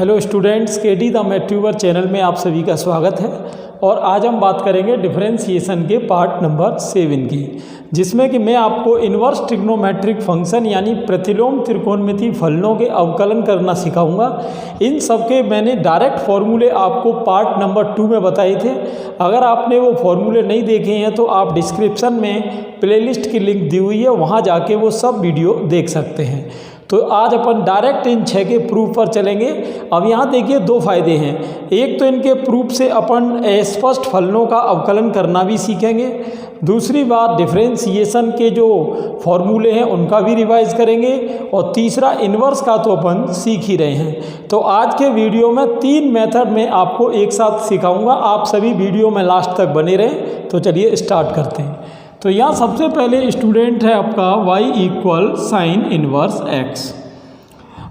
Hello students, KD the math tuber channel में आप सभी का स्वागत है। और आज हम बात करेंगे डिफरेंशिएशन के पार्ट नंबर 7 की, जिसमें कि मैं आपको इन्वर्स ट्रिग्नोमेट्रिक फंक्शन यानी प्रतिलोम त्रिकोणमितीय फलनों के अवकलन करना सिखाऊंगा। इन सब के मैंने डायरेक्ट फॉर्मूले आपको पार्ट नंबर 2 में बताए थे। अगर आपने वो फॉर्मूले नहीं देखे हैं तो आप डिस्क्रिप्शन में प्लेलिस्ट की लिंक दी हुई है, वहाँ जाके वो सब वीडियो देख सकते हैं। तो आज अपन डायरेक्ट इन 6 के प्रूफ पर चलेंगे। अब यहाँ देखिए 2 फायदे हैं। एक तो इनके प्रूफ से अपन स्पष्ट फलनों का अवकलन करना भी सीखेंगे। दूसरी बात, डिफरेंशिएशन के जो फॉर्मूले हैं उनका भी रिवाइज करेंगे। और तीसरा, इन्वर्स का तो अपन सीख ही रहे हैं। तो आज के वीडियो में 3 मेथड में आपको एक साथ सिखाऊंगा। आप सभी वीडियो में लास्ट तक बने रहें। तो चलिए स्टार्ट करते हैं। तो यहाँ सबसे पहले स्टूडेंट है आपका y equal sine inverse x।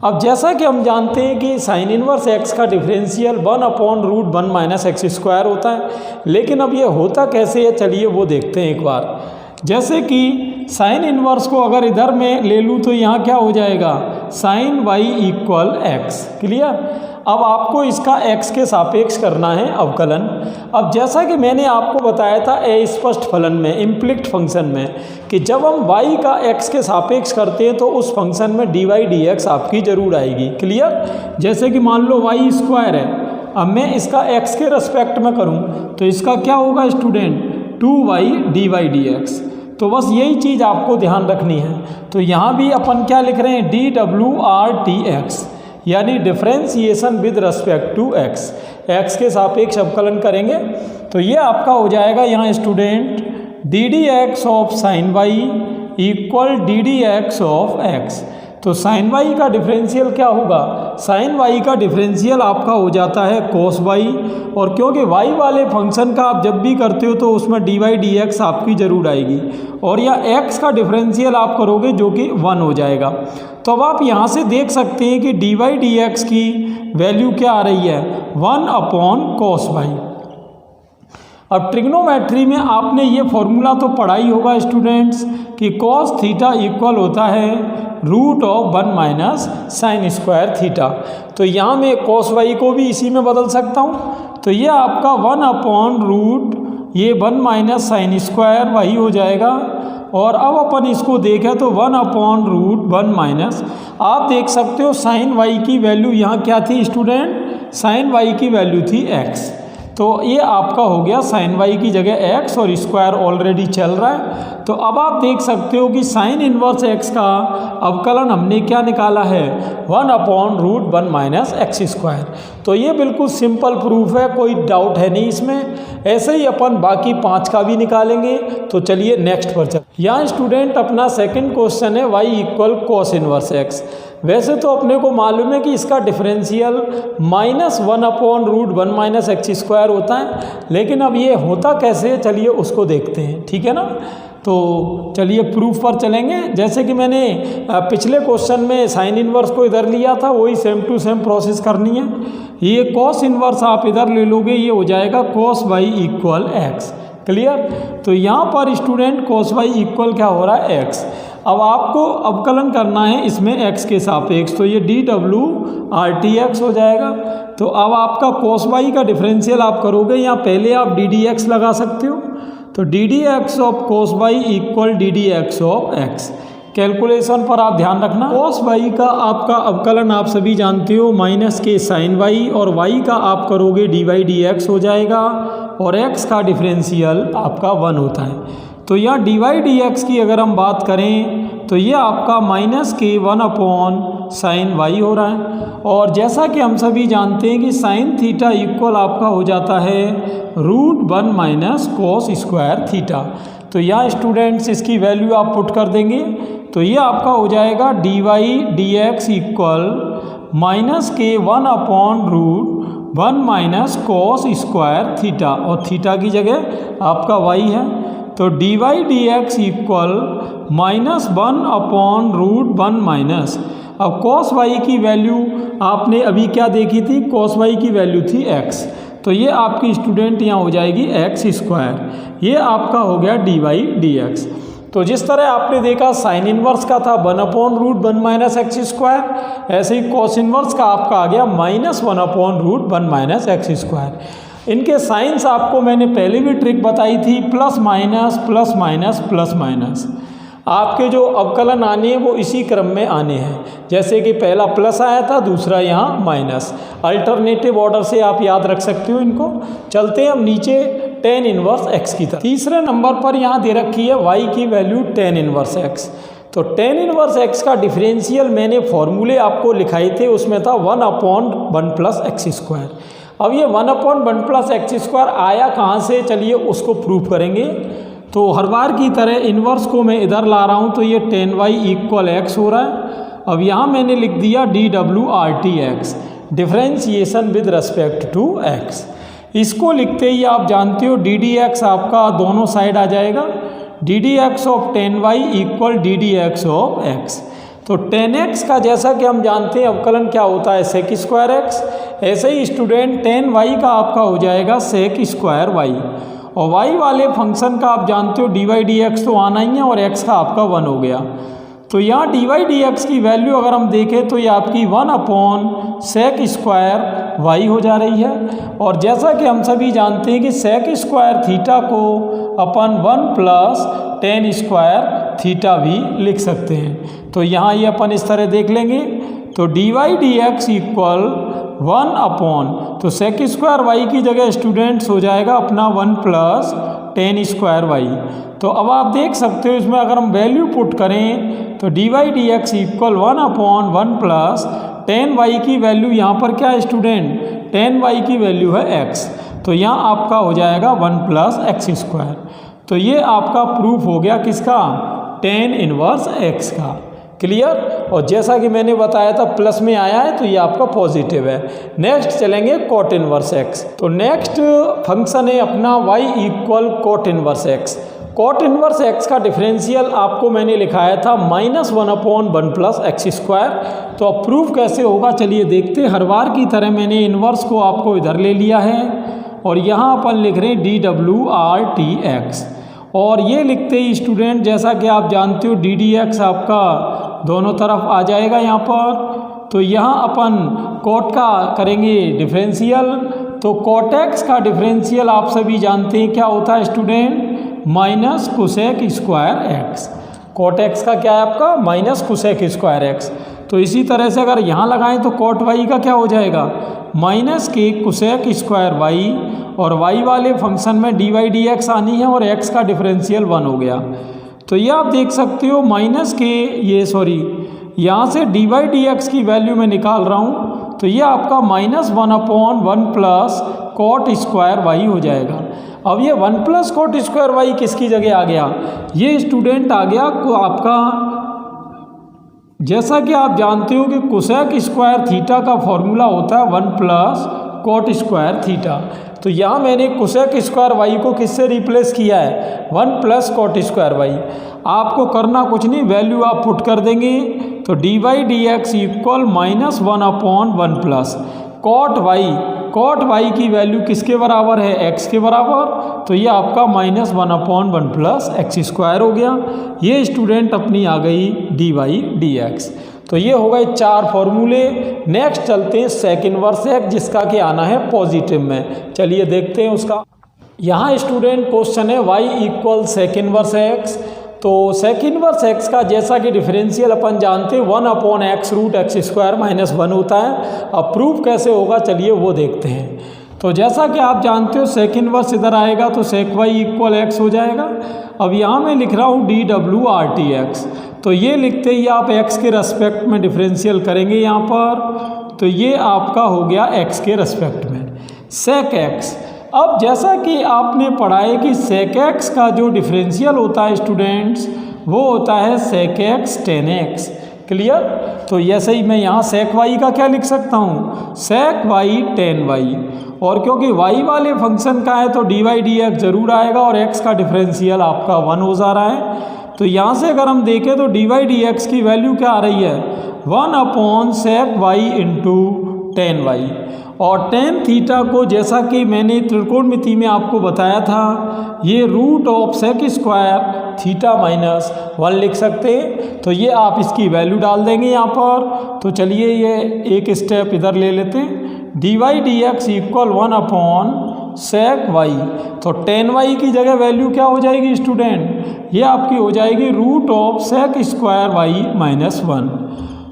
अब जैसा कि हम जानते हैं कि साइन इनवर्स x का डिफरेंशियल 1/√1 - होता है। लेकिन अब ये होता कैसे है, चलिए वो देखते हैं एक बार। जैसे कि साइन इनवर्स को अगर इधर में ले लूँ तो यहाँ क्या हो जाएगा, sine y equal x। Clear. अब आपको इसका x के सापेक्ष करना है अवकलन। अब जैसा कि मैंने आपको बताया था अस्पष्ट फलन में, इम्प्लिक्ट फंक्शन में, कि जब हम y का x के सापेक्ष करते हैं तो उस फंक्शन में dy dx आपकी जरूर आएगी। क्लियर। जैसे कि मान लो y² है, अब मैं इसका x के रेस्पेक्ट में करूं तो इसका क्या होगा स्टूडेंट, 2y dy dx। तो बस यही चीज़ आपको ध्यान रखनी है। तो यहाँ भी अपन क्या लिख रहे हैं, dwrdx, यानी differentiation with respect to x। x के सापेक्ष अवकलन करेंगे तो ये आपका हो जाएगा यहाँ student ddx of sine y equal ddx of x। तो साइन y का डिफरेंशियल क्या होगा, साइन y का डिफरेंशियल आपका हो जाता है cos y। और क्योंकि y वाले फंक्शन का आप जब भी करते हो तो उसमें dy dx आपकी जरूर आएगी। और या x का डिफरेंशियल आप करोगे जो कि 1 हो जाएगा। तो अब आप यहाँ से देख सकते हैं कि dy dx की वैल्यू क्या आ रही है, 1/cos y। अब ट्रिग्नोमेट्री में आपने ये फॉर्मूला तो पढ़ा ही होगा स्टूडेंट्स कि cos थीटा इक्वल होता है √1 - sin² थीटा। तो यहाँ मैं cos y को भी इसी में बदल सकता हूँ। तो ये आपका 1/√1 sin² वही हो जाएगा। और अब अपन इसको देखें तो 1/√1 आप देख सकते हो साइन y की वैल्यू यहाँ क्या थी स्टूडेंट, साइन y की वैल्यू थी x। तो ये आपका हो गया साइन y की जगह x और स्क्वायर ऑलरेडी चल रहा है। तो अब आप देख सकते हो कि साइन इनवर्स x का अवकलन हमने क्या निकाला है, 1/√1 - x²। तो ये बिल्कुल सिंपल प्रूफ है, कोई डाउट है नहीं इसमें। ऐसे ही अपन बाकी 5 का भी निकालेंगे। तो चलिए नेक्स्ट पर चलते। यहाँ स्टूडेंट अपना सेकंड क्वेश्चन है y equal cos inverse x। वैसे तो अपने को मालूम है कि इसका डिफरेंशियल -1/√1 - x² होता है। लेकिन अब ये होता कैसे है, चलिए उसको देखते हैं। ठीक है ना। तो चलिए प्रूफ पर चलेंगे। जैसे कि मैंने पिछले क्वेश्चन में साइन इनवर्स को इधर लिया था, वही सेम टू सेम प्रोसेस करनी है। ये कॉस इनवर्स आप इधर ले लोगे, ये हो जाएगा cos y equal x। Clear. तो यहाँ पर स्टूडेंट cos y इक्वल क्या हो रहा है, x। अब आपको अवकलन करना है इसमें x के सापेक्ष, तो ये dwrdx हो जाएगा। तो अब आपका cos y का डिफरेंशियल आप करोगे, यहाँ पहले आप ddx लगा सकते हो। तो ddx of cos y equal ddx of x। Calculation पर आप ध्यान रखना। cos y का आपका अवकलन आप सभी जानते हो -k sin y, और y का आप करोगे dy dx हो जाएगा। और x का डिफरेंशियल आपका 1 होता है। तो यहाँ dy dx की अगर हम बात करें तो ये आपका -k 1/sin y हो रहा है। और जैसा कि हम सभी जानते हैं कि साइन थीटा इक्वल आपका हो जाता है √1 - cos² थीटा। तो यहाँ स्टूडेंट्स इसकी वैल्यू आप पुट कर देंगे तो ये आपका हो जाएगा dy dx equal -k 1/√1 - cos² theta, और थीटा की जगह आपका y है। तो dy dx इक्वल -1/√1 अब cos y की वैल्यू आपने अभी क्या देखी थी, cos y की वैल्यू थी x। तो ये आपकी स्टूडेंट यहाँ हो जाएगी x²। ये आपका हो गया dy dx। तो जिस तरह आपने देखा साइन इनवर्स का था 1/√1 माइनस एक्स स्क्वायर, ऐसे ही कॉस इनवर्स का आपका आ गया -1/√1 माइनस एक्स स्क्वायर। इनके साइंस आपको मैंने पहले भी ट्रिक बताई थी, plus minus plus minus plus minus. आपके जो अवकलन आने हैं वो इसी क्रम में आने हैं, जैसे कि पहला प्लस आया था, दूसरा यहाँ माइनस। अल्टरनेटिव ऑर्डर से आप याद रख सकते हो इनको। चलते हैं हम नीचे tan इनवर्स x की तरफ। तीसरे नंबर पर यहाँ दे रखी है y की वैल्यू tan इनवर्स x। तो tan इनवर्स x का डिफरेंशियल मैंने फॉर्मूले आपको लिखाए थे, उसमें था 1/1 प्लस एक्स स्क्वायर। अब ये 1/1 प्लस एक्स स्क्वायर आया कहाँ से, चलिए उसको प्रूफ करेंगे। तो हर बार की तरह इन्वर्स को मैं इधर ला रहा हूँ, तो ये tan y इक्वल x हो रहा है। अब यहाँ मैंने लिख दिया dw/RT(x), differentiation with respect to x। इसको लिखते ही आप जानते हो ddx आपका दोनों साइड आ जाएगा, ddx of tan y equal ddx of x। तो tan x का जैसा कि हम जानते हैं अवकलन क्या होता है, sec स्क्वायर x। ऐसे ही स्टूडेंट tan y का आपका हो जाएगा sec स्क्वायर y, और y वाले फंक्शन का आप जानते हो dy dx तो आना ही है, और x का आपका 1 हो गया। तो यहाँ dy dx की वैल्यू अगर हम देखें तो ये आपकी 1/sec स्क्वायर y हो जा रही है। और जैसा कि हम सभी जानते हैं कि sec स्क्वायर थीटा को अपन 1 प्लस tan स्क्वायर थीटा भी लिख सकते हैं। तो यहाँ ये अपन इस तरह देख लेंगे, तो dy dx इक्वल 1/, तो sec स्क्वायर y की जगह स्टूडेंट्स हो जाएगा अपना 1 प्लस tan स्क्वायर y। तो अब आप देख सकते हो इसमें अगर हम वैल्यू पुट करें तो dy dx equal 1/1 plus tan y की वैल्यू यहाँ पर क्या है स्टूडेंट, tan y की वैल्यू है x, तो यहाँ आपका हो जाएगा 1 प्लस एक्स स्क्वायर। तो ये आपका प्रूफ हो गया किसका, tan इनवर्स x का। क्लियर। और जैसा कि मैंने बताया था प्लस में आया है तो ये आपका पॉजिटिव है। नेक्स्ट चलेंगे cot इनवर्स x। तो नेक्स्ट फंक्शन है अपना y equal cot inverse x। cot inverse x का डिफरेंशियल आपको मैंने लिखाया था -1/1 प्लस एक्स स्क्वायर। तो अब प्रूफ कैसे होगा चलिए देखते हैं। हर बार की तरह मैंने इनवर्स को आपको इधर ले लिया है और यहाँ अपन लिख रहे हैं dw/RT(x), और ये लिखते ही स्टूडेंट जैसा कि आप जानते हो ddx आपका दोनों तरफ आ जाएगा यहाँ पर। तो यहाँ अपन cot का करेंगे डिफरेंशियल, तो cot x का डिफरेंशियल आप सभी जानते हैं क्या होता है student, minus cosec square x। cot x का क्या है आपका माइनस कोसेक स्क्वायर x। तो इसी तरह से अगर यहाँ लगाएं तो cot y का क्या हो जाएगा, माइनस के कोसेक स्क्वायर y, और y वाले फंक्शन में dy dx आनी है और x का डिफरेंशियल 1 हो गया। तो ये आप देख सकते हो माइनस के यहाँ से dy dx की वैल्यू मैं निकाल रहा हूँ, तो ये आपका -1/1 प्लस cot स्क्वायर y हो जाएगा। अब ये 1 प्लस cot स्क्वायर y किसकी जगह आ गया, ये स्टूडेंट आ गया को आपका, जैसा कि आप जानते हो कि कोसेक स्क्वायर थीटा का फॉर्मूला होता है 1 प्लस cot स्क्वायर थीटा। तो यहाँ मैंने कोसेक स्क्वायर y को किससे रिप्लेस किया है, 1 प्लस cot स्क्वायर y। आपको करना कुछ नहीं, वैल्यू आप पुट कर देंगे तो dy dx equal -1/1 plus cot y की वैल्यू किसके बराबर है, x के बराबर। तो ये आपका -1/1 प्लस एक्स स्क्वायर हो गया। ये स्टूडेंट अपनी आ गई dy dx। तो ये हो गए 4 फॉर्मूले। नेक्स्ट चलते हैं सेक इनवर्स x, जिसका कि आना है पॉजिटिव में। चलिए देखते हैं उसका। यहाँ स्टूडेंट क्वेश्चन है y equal sec inverse x। तो सेक इनवर्स x का जैसा कि डिफरेंशियल अपन जानते हैं 1/x रूट एक्स स्क्वायर -1 होता है। अब प्रूफ कैसे होगा चलिए वो देखते हैं। तो जैसा कि आप जानते हो सेक इनवर्स इधर आएगा तो सेक y इक्वल x हो जाएगा। अब यहाँ मैं लिख रहा हूँ dw/RT(x), तो ये लिखते ही आप x के रेस्पेक्ट में डिफरेंशियल करेंगे यहाँ पर, तो ये आपका हो गया x के रेस्पेक्ट में सेक x। अब जैसा कि आपने पढ़ा है कि सेक x का जो डिफरेंशियल होता है स्टूडेंट्स वो होता है सेक x tan x। क्लियर। तो ऐसे ही मैं यहाँ सेक y का क्या लिख सकता हूँ, सेक y tan y, और क्योंकि y वाले फंक्शन का है तो dy dx जरूर आएगा और x का डिफरेंशियल आपका 1 हो जा रहा है। तो यहाँ से अगर हम देखें तो dy dx की वैल्यू क्या आ रही है, 1/sec y into tan y, और टेन थीटा को जैसा कि मैंने त्रिकोणमिति में आपको बताया था, ये root of sec square theta minus 1 लिख सकते हैं। तो ये आप इसकी वैल्यू डाल देंगे यहाँ पर। तो चलिए ये एक स्टेप इधर ले लेते हैं। D y d x equal 1 upon sec y. तो टेन वाई की जगह वैल्यू क्या हो जाएगी स्टूडेंट? ये आपकी हो जाएगी root of sec square y minus 1।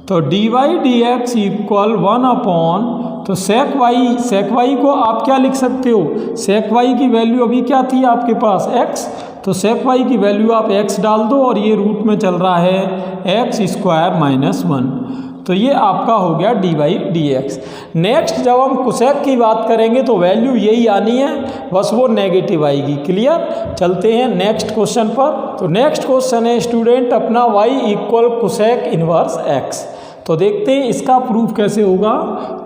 तो d y d x equal 1 upon, तो सेक वाई को आप क्या लिख सकते हो? सेक वाई की वैल्यू अभी क्या थी आपके पास? x। तो सेक वाई की वैल्यू आप x डाल दो और ये रूट में चल रहा है एक्स स्क्वायर माइनस 1। तो ये आपका हो गया d y d x. Next जब हम कोसेक की बात करेंगे तो वैल्यू यही आनी है, बस वो नेगेटिव आएगी। क्लियर? चलते हैं नेक्स्ट क्वेश्चन पर। तो नेक्स्ट क्वेश्चन है स्टूडेंट अपना y equal cosec inverse x। तो देखते हैं इसका प्रूफ कैसे होगा।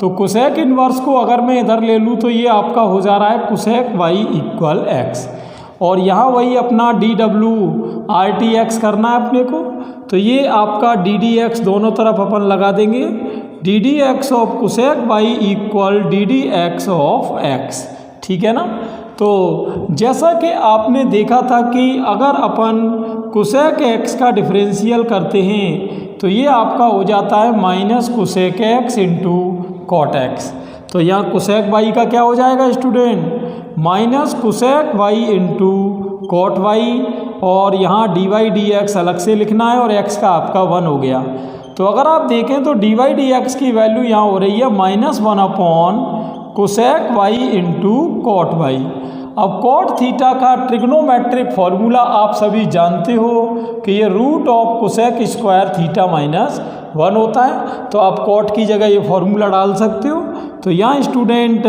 तो कोसेक इनवर्स को अगर मैं इधर ले लूँ तो ये आपका हो जा रहा है कोसेक y इक्वल x, और यहाँ वही अपना D W R T x करना है अपने को। तो ये आपका डी डी एक्स दोनों तरफ अपन लगा देंगे। D d x of cosec y equal d d x of x. ठीक है ना? तो जैसा कि आपने देखा था कि अगर अपन कोसेक एक्स का डिफरेंशियल करते हैं तो ये आपका हो जाता है minus cosec x into cot x. तो यहाँ कोसेक वाई का क्या हो जाएगा student? Minus cosec y into cot y, और यहाँ डी वाई डी एक्स अलग से लिखना है और एक्स का आपका 1 हो गया। तो अगर आप देखें तो डी वाई डी एक्स की वैल्यू यहाँ हो रही है minus 1 upon cosec y into cot y. अब कॉट थीटा का ट्रिग्नोमेट्रिक फॉर्मूला आप सभी जानते हो कि ये root of cosec square theta minus 1 होता है। तो आप कॉट की जगह ये फॉर्मूला डाल सकते हो। तो यहाँ student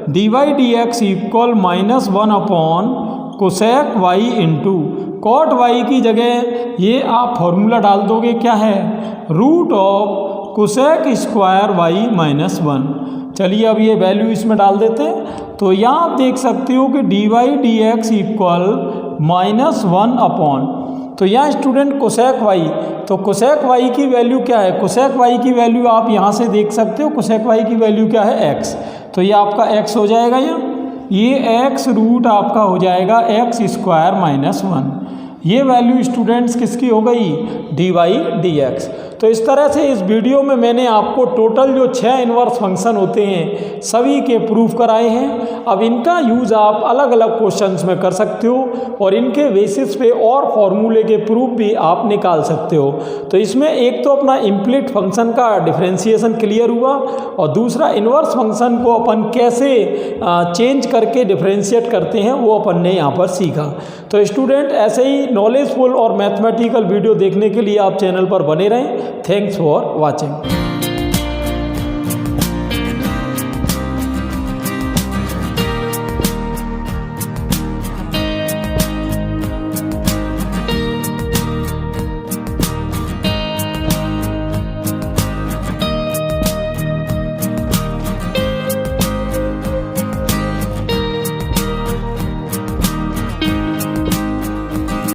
d y d x equal minus 1 upon cosec y into cot y की जगह ये आप फॉर्मूला डाल दोगे, क्या है? Root of cosec square y minus 1। चलिए अब ये वैल्यू इसमें डाल देते हैं। तो यहाँ आप देख सकते हो कि d y d x equal minus 1 upon, तो यहाँ स्टूडेंट कोसेक वाई, तो कोसेक वाई की वैल्यू क्या है? कोसेक वाई की वैल्यू आप यहाँ से देख सकते हो। कोसेक वाई की वैल्यू क्या है? x। तो ये आपका x हो जाएगा, ये x रूट आपका हो जाएगा एक्स स्क्वायर माइनस 1। ये वैल्यू स्टूडेंट्स किसकी हो गई? D y d x. तो इस तरह से इस वीडियो में मैंने आपको टोटल जो 6 इनवर्स फंक्शन होते हैं सभी के प्रूफ कराए हैं। अब इनका यूज़ आप अलग अलग क्वेश्चंस में कर सकते हो और इनके बेसिस पे और फॉर्मूले के प्रूफ भी आप निकाल सकते हो। तो इसमें एक तो अपना इम्प्लीट फंक्शन का डिफ्रेंशिएशन क्लियर हुआ, और दूसरा इनवर्स फंक्शन को अपन कैसे चेंज करके डिफ्रेंशिएट करते हैं वो अपन ने यहाँ पर सीखा। तो स्टूडेंट ऐसे ही नॉलेजफुल और मैथमेटिकल वीडियो देखने के लिए आप चैनल पर बने रहें। Thanks for watching.